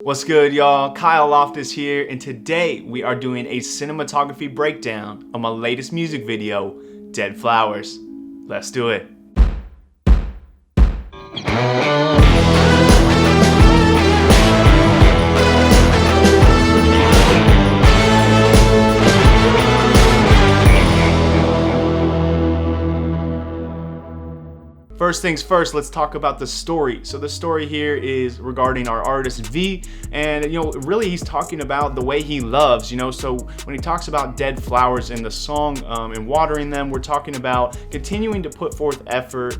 What's good, y'all? Kyle Loftus here, and today we are doing a cinematography breakdown of my latest music video, Dead Flowers. Let's do it. First things first, let's talk about the story. So the story here is regarding our artist V, and really he's talking about the way he loves, so when he talks about dead flowers in the song and watering them, we're talking about continuing to put forth effort,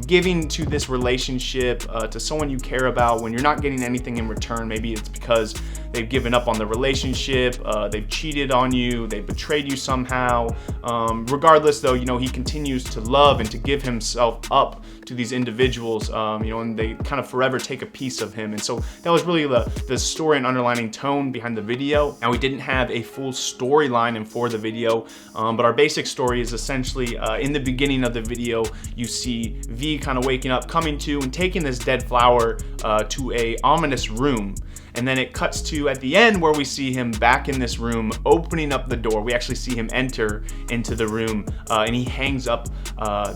giving to this relationship, to someone you care about when you're not getting anything in return. Maybe it's because they've given up on the relationship, they've cheated on you, they betrayed you somehow. Regardless though, he continues to love and to give himself up to these individuals, and they kind of forever take a piece of him. And so that was really the story and underlining tone behind the video. Now, we didn't have a full storyline and for the video, but our basic story is essentially in the beginning of the video, you see V kind of waking up, coming to and taking this dead flower to a ominous room. And then it cuts to at the end where we see him back in this room, opening up the door. We actually see him enter into the room, and he hangs up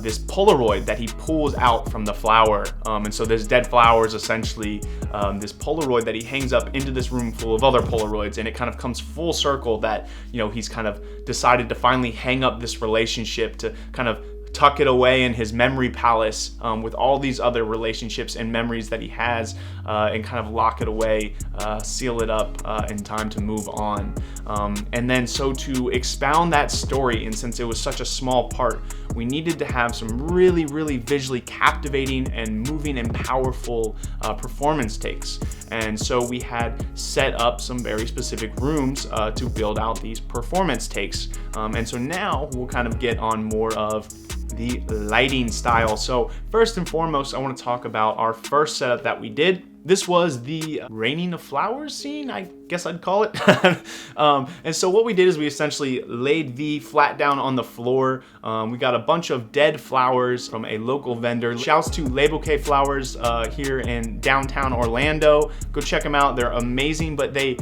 this Polaroid that he pulls out from the flower. And so this dead flower is essentially this Polaroid that he hangs up into this room full of other Polaroids. And it kind of comes full circle that, he's kind of decided to finally hang up this relationship, to kind of tuck it away in his memory palace with all these other relationships and memories that he has, and kind of lock it away, seal it up in time to move on. And then so to expound that story, and since it was such a small part, we needed to have some really, really visually captivating and moving and powerful performance takes. And so we had set up some very specific rooms to build out these performance takes. And so now we'll kind of get on more of the lighting style. So first and foremost, I want to talk about our first setup that we did. This was the raining of flowers scene, I guess I'd call it. And so what we did is we essentially laid V flat down on the floor. We got a bunch of dead flowers from a local vendor. Shouts to Les Bouquet Flowers here in downtown Orlando. Go check them out. They're amazing, but they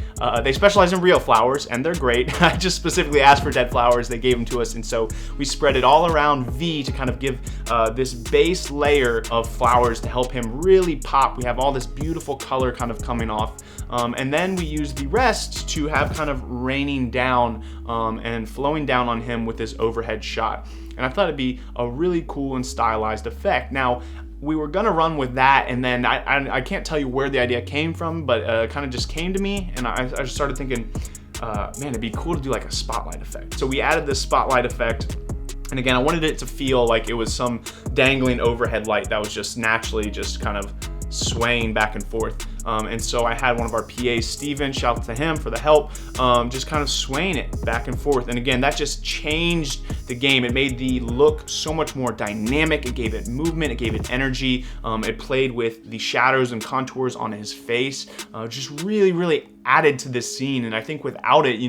specialize in real flowers, and they're great. I just specifically asked for dead flowers. They gave them to us, and so we spread it all around V to kind of give this base layer of flowers to help him really pop. We have all this beautiful color kind of coming off. And then we use the rest to have kind of raining down and flowing down on him with this overhead shot. And I thought it'd be a really cool and stylized effect. Now, we were gonna run with that, and then I can't tell you where the idea came from, but it kind of just came to me, and I just started thinking, man, it'd be cool to do like a spotlight effect. So we added this spotlight effect. And again, I wanted it to feel like it was some dangling overhead light that was just naturally just kind of swaying back and forth. And so I had one of our PAs, Steven, shout out to him for the help, just kind of swaying it back and forth. And again, that just changed the game. It made the look so much more dynamic. It gave it movement, it gave it energy. It played with the shadows and contours on his face, just really, really added to this scene. And I think without it,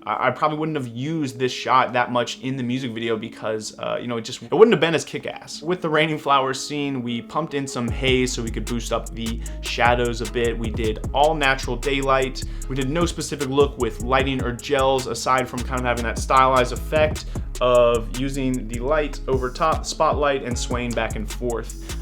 I probably wouldn't have used this shot that much in the music video because, it wouldn't have been as kick-ass. With the raining flowers scene, we pumped in some haze so we could boost up the shadows a bit. We did all natural daylight. We did no specific look with lighting or gels aside from kind of having that stylized effect of using the light over top, spotlight, and swaying back and forth.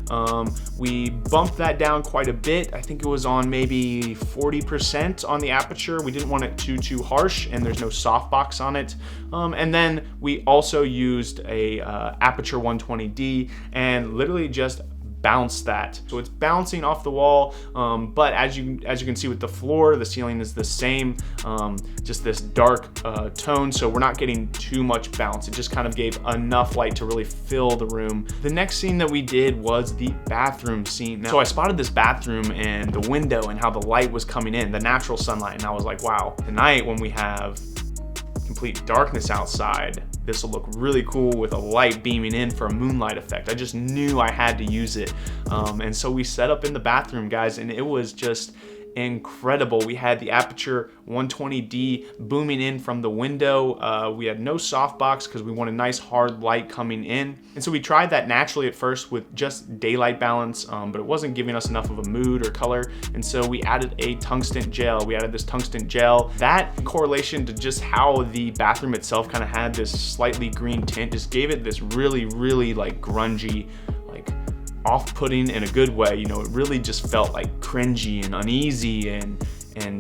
We bumped that down quite a bit. I think it was on maybe 40% on the aperture. We didn't want it too harsh, and there's no softbox on it. And then we also used a aperture 120D and literally just bounce that. So it's bouncing off the wall, but as you can see with the floor, the ceiling is the same, just this dark tone, so we're not getting too much bounce. It just kind of gave enough light to really fill the room. The next scene that we did was the bathroom scene. So I spotted this bathroom and the window and how the light was coming in, the natural sunlight, and I was like, wow, tonight when we have complete darkness outside, this will look really cool with a light beaming in for a moonlight effect. I just knew I had to use it. And so we set up in the bathroom, guys, and it was just incredible. We had the aperture 120D booming in from the window. We had no softbox because we wanted nice hard light coming in. And so we tried that naturally at first with just daylight balance, but it wasn't giving us enough of a mood or color. And so we added a tungsten gel. We added this tungsten gel. That correlation to just how the bathroom itself kind of had this slightly green tint just gave it this really, really like grungy, like off-putting in a good way. You know, it really just felt like cringy and uneasy and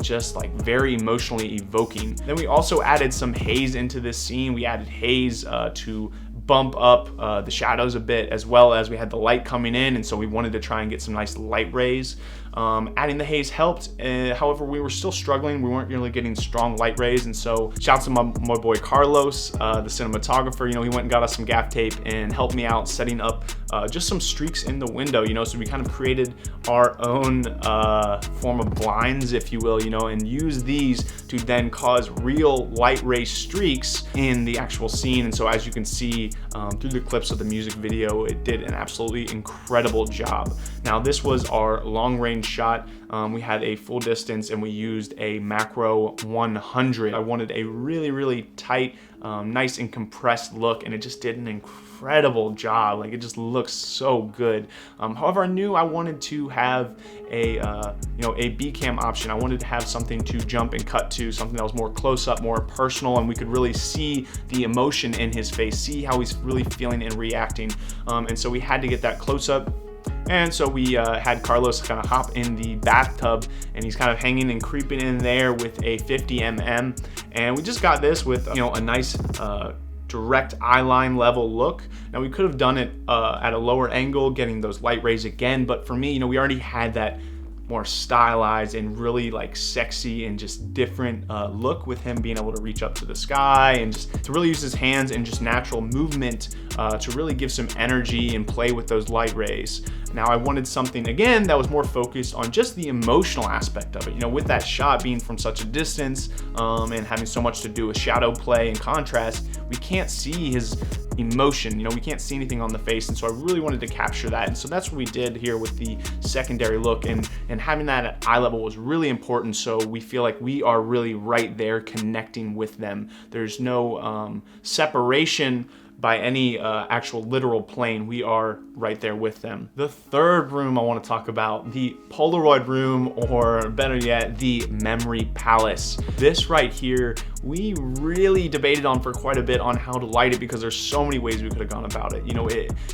just like very emotionally evoking. Then we also added some haze into this scene. We added haze to bump up the shadows a bit, as well as we had the light coming in, and so we wanted to try and get some nice light rays. Adding the haze helped, however we were still struggling. We weren't really getting strong light rays, and so shouts to my boy Carlos, the cinematographer. You know, he went and got us some gaff tape and helped me out setting up just some streaks in the window, you know, so we kind of created our own form of blinds, if you will, you know, and use these to then cause real light ray streaks in the actual scene. And so as you can see through the clips of the music video, it did an absolutely incredible job. Now this was our long range shot. We had a full distance and we used a macro 100. I wanted a really, really tight, nice and compressed look, and it just did an incredible job. Like, it just looks so good. However, I knew I wanted to have a a B cam option. I wanted to have something to jump and cut to, something that was more close up, more personal, and we could really see the emotion in his face, see how he's really feeling and reacting. And so we had to get that close up. And so we had Carlos kind of hop in the bathtub, and he's kind of hanging and creeping in there with a 50mm. And we just got this with, you know, a nice direct eye line level look. Now we could have done it at a lower angle, getting those light rays again, but for me, you know, we already had that more stylized and really like sexy and just different look with him being able to reach up to the sky and just to really use his hands and just natural movement to really give some energy and play with those light rays. Now I wanted something again that was more focused on just the emotional aspect of it, you know, with that shot being from such a distance and having so much to do with shadow play and contrast, we can't see his emotion, you know, we can't see anything on the face, and so I really wanted to capture that. And so that's what we did here with the secondary look, and having that at eye level was really important, so we feel like we are really right there connecting with them. There's no separation by any actual literal plane. We are right there with them. The third room I want to talk about, the Polaroid Room, or better yet, the Memory Palace. This right here, we really debated on for quite a bit on how to light it, because there's so many ways we could have gone about it. You know,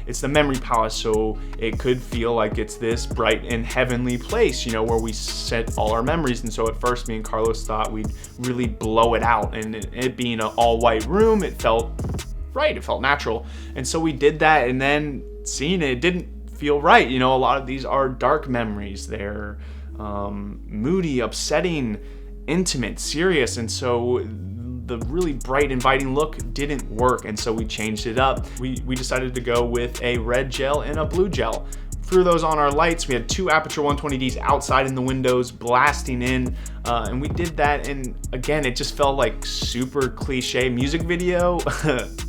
it's the Memory Palace, so it could feel like it's this bright and heavenly place, you know, where we set all our memories. And so at first, me and Carlos thought we'd really blow it out, and it being an all-white room, it felt right, it felt natural. And so we did that, and then seeing it didn't feel right. You know, a lot of these are dark memories. They're moody, upsetting, intimate, serious, and so the really bright, inviting look didn't work, and so we changed it up. We decided to go with a red gel and a blue gel. Threw those on our lights. We had two aperture 120Ds outside in the windows blasting in, and we did that, and again, it just felt like super cliche music video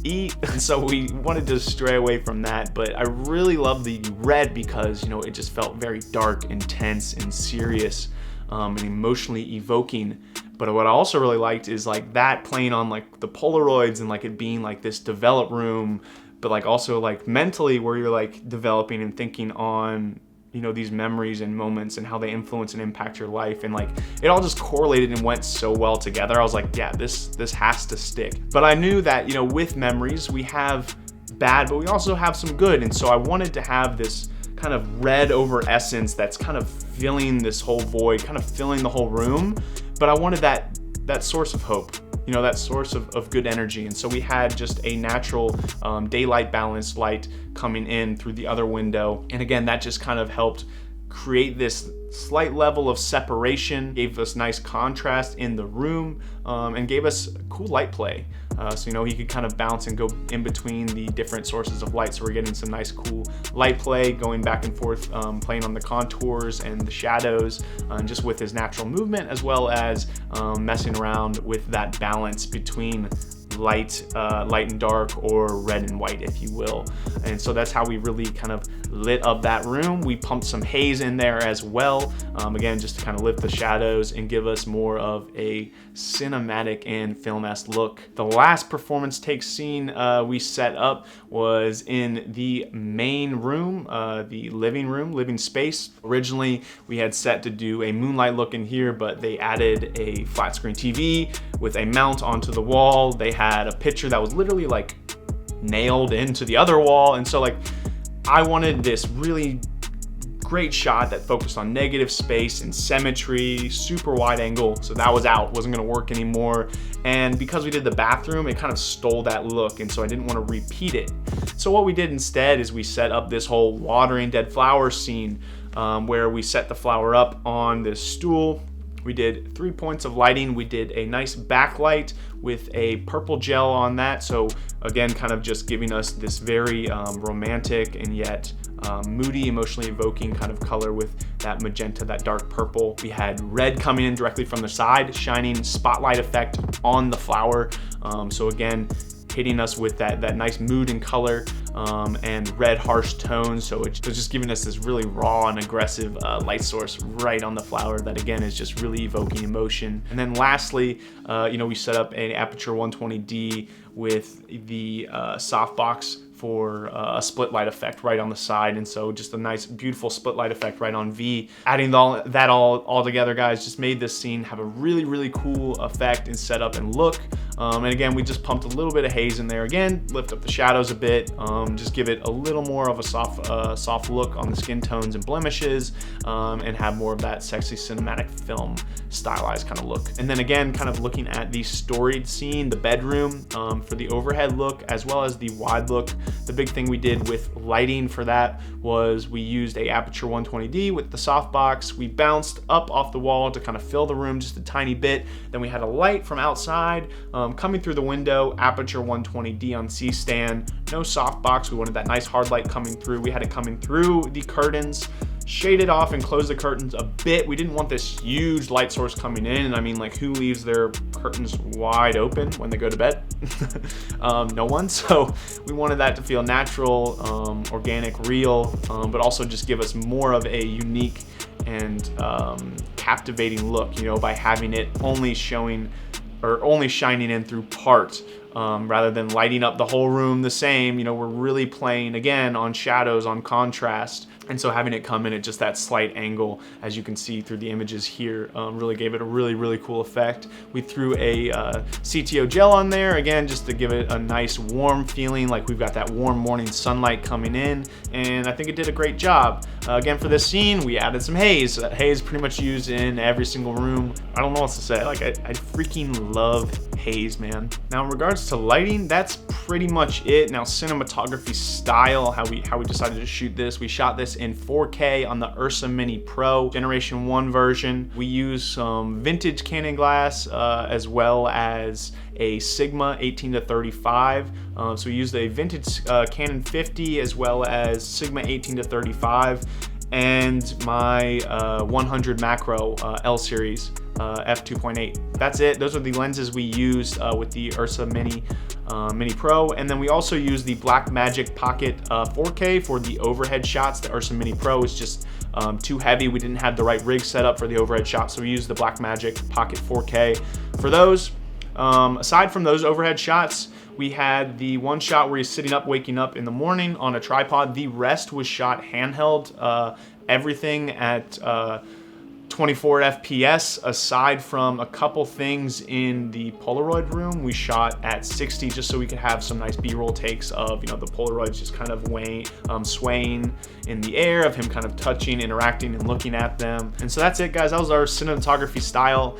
and so we wanted to stray away from that. But I really love the red because, you know, it just felt very dark, intense, and serious, and emotionally evoking. But what I also really liked is like that playing on like the Polaroids, and like it being like this develop room, but like also like mentally where you're like developing and thinking on, you know, these memories and moments and how they influence and impact your life. And like it all just correlated and went so well together. I was like, yeah, this has to stick. But I knew that, you know, with memories we have bad, but we also have some good. And so I wanted to have this kind of red over essence that's kind of filling this whole void, kind of filling the whole room. But I wanted that source of hope, you know, that source of good energy. And so we had just a natural daylight balanced light coming in through the other window. And again, that just kind of helped create this slight level of separation, gave us nice contrast in the room, and gave us cool light play. So, you know, he could kind of bounce and go in between the different sources of light. So we're getting some nice cool light play, going back and forth, playing on the contours and the shadows, just with his natural movement, as well as messing around with that balance between light and dark, or red and white, if you will. And so that's how we really kind of lit up that room. We pumped some haze in there as well, again, just to kind of lift the shadows and give us more of a cinematic and film-esque look. The last performance take scene we set up was in the main room, the living space. Originally, we had set to do a moonlight look in here, but they added a flat screen TV with a mount onto the wall. They had a picture that was literally like nailed into the other wall, and so like I wanted this really great shot that focused on negative space and symmetry, super wide angle, so that was out, wasn't gonna work anymore. And because we did the bathroom, it kind of stole that look, and so I didn't want to repeat it. So what we did instead is we set up this whole watering dead flower scene, where we set the flower up on this stool. We did 3 points of lighting. We did a nice backlight with a purple gel on that. So again, kind of just giving us this very romantic and yet moody, emotionally evoking kind of color with that magenta, that dark purple. We had red coming in directly from the side, shining spotlight effect on the flower. So again, hitting us with that nice mood and color, and red harsh tones. So it's just giving us this really raw and aggressive light source right on the flower that again is just really evoking emotion. And then lastly, we set up an aperture 120D with the softbox for a split light effect right on the side, and so just a nice beautiful split light effect right on V. Adding that all together, guys, just made this scene have a really cool effect and setup and look. And again, we just pumped a little bit of haze in there, again, lift up the shadows a bit, just give it a little more of a soft look on the skin tones and blemishes, and have more of that sexy cinematic film stylized kind of look. And then again, kind of looking at the storied scene, the bedroom, for the overhead look as well as the wide look. The big thing we did with lighting for that was we used a aperture 120D with the softbox. We bounced up off the wall to kind of fill the room just a tiny bit. Then we had a light from outside coming through the window, aperture 120D on C-stand, no softbox. We wanted that nice hard light coming through. We had it coming through the curtains, shaded off and closed the curtains a bit. We didn't want this huge light source coming in. And I mean, like, who leaves their curtains wide open when they go to bed? No one. So we wanted that to feel natural, organic, real, but also just give us more of a unique and captivating look, by having it only showing or only shining in through part, rather than lighting up the whole room the same. We're really playing again on shadows, on contrast. And so having it come in at just that slight angle, as you can see through the images here, really gave it a really cool effect. We threw a CTO gel on there, again, just to give it a nice warm feeling, like we've got that warm morning sunlight coming in, and I think it did a great job. Again, for this scene, we added some haze. Haze pretty much used in every single room. I don't know what to say, like I freaking love haze, man. Now in regards to lighting, that's pretty much it. Now cinematography style, how we decided to shoot this. We shot this in 4K on the Ursa Mini Pro Generation 1 version. We used some vintage Canon glass, as well as a Sigma 18-35. So we used a vintage Canon 50 as well as Sigma 18-35, and my 100 macro L series f2.8. That's it. Those are the lenses we used with the Ursa Mini Pro, and then we also used the Blackmagic Pocket 4K for the overhead shots. The Ursa Mini Pro is just too heavy. We didn't have the right rig set up for the overhead shots, so we used the Blackmagic Pocket 4K for those. Aside from those overhead shots, we had the one shot where he's sitting up, waking up in the morning on a tripod. The rest was shot handheld, everything at 24 FPS, aside from a couple things in the Polaroid room. We shot at 60 just so we could have some nice B-roll takes of, the Polaroids just kind of swaying in the air, of him kind of touching, interacting, and looking at them. And so that's it, guys. That was our cinematography style.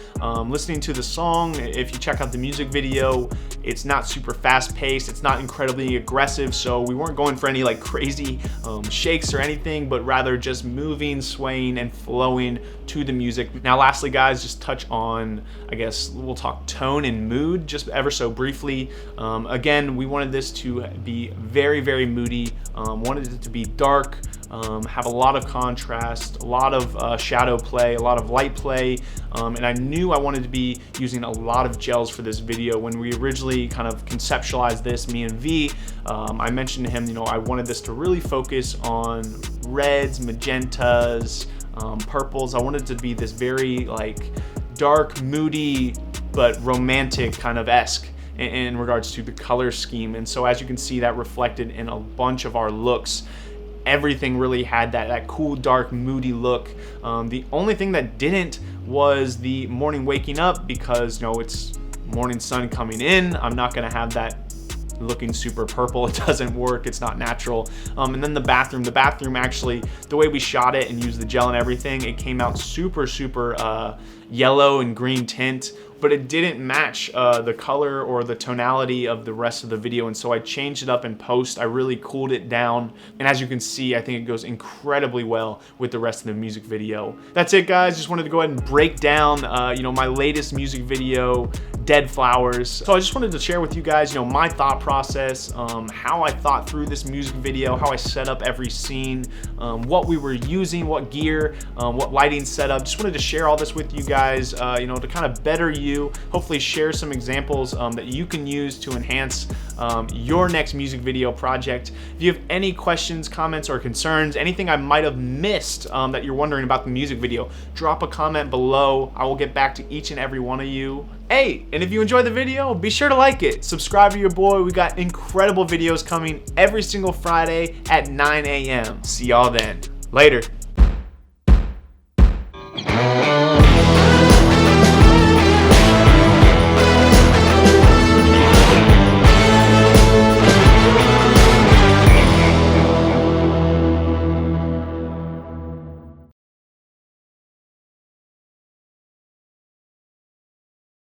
Listening to the song, if you check out the music video, it's not super fast-paced, it's not incredibly aggressive, so we weren't going for any like crazy shakes or anything, but rather just moving, swaying, and flowing to the music. Now lastly guys, just touch on, I guess we'll talk tone and mood just ever so briefly. Again, we wanted this to be very, very moody, wanted it to be dark, have a lot of contrast, a lot of shadow play, a lot of light play, and I knew I wanted to be using a lot of gels for this video. When we originally kind of conceptualized this, me and V, I mentioned to him, you know, I wanted this to really focus on reds, magentas, purples. I wanted it to be this very like dark, moody, but romantic kind of esque in regards to the color scheme. And so as you can see, that reflected in a bunch of our looks. Everything really had that cool, dark, moody look. The only thing that didn't was the morning waking up, because you know, it's morning sun coming in. I'm not gonna have that looking super purple. It doesn't work, it's not natural. And then the bathroom actually, the way we shot it and used the gel and everything, it came out super yellow and green tint, but it didn't match the color or the tonality of the rest of the video. And so I changed it up in post. I really cooled it down, and as you can see, I think it goes incredibly well with the rest of the music video. That's it guys, just wanted to go ahead and break down you know, my latest music video, Dead Flowers. So I just wanted to share with you guys, you know, my thought process, how I thought through this music video, how I set up every scene, what we were using, what gear, what lighting setup. Just wanted to share all this with you guys, you know, to kind of better you, hopefully share some examples that you can use to enhance your next music video project. If you have any questions, comments, or concerns, anything I might have missed that you're wondering about the music video, drop a comment below. I will get back to each and every one of you. Hey, and if you enjoyed the video, be sure to like it, subscribe to your boy. We got incredible videos coming every single Friday at 9 a.m. See y'all then. Later.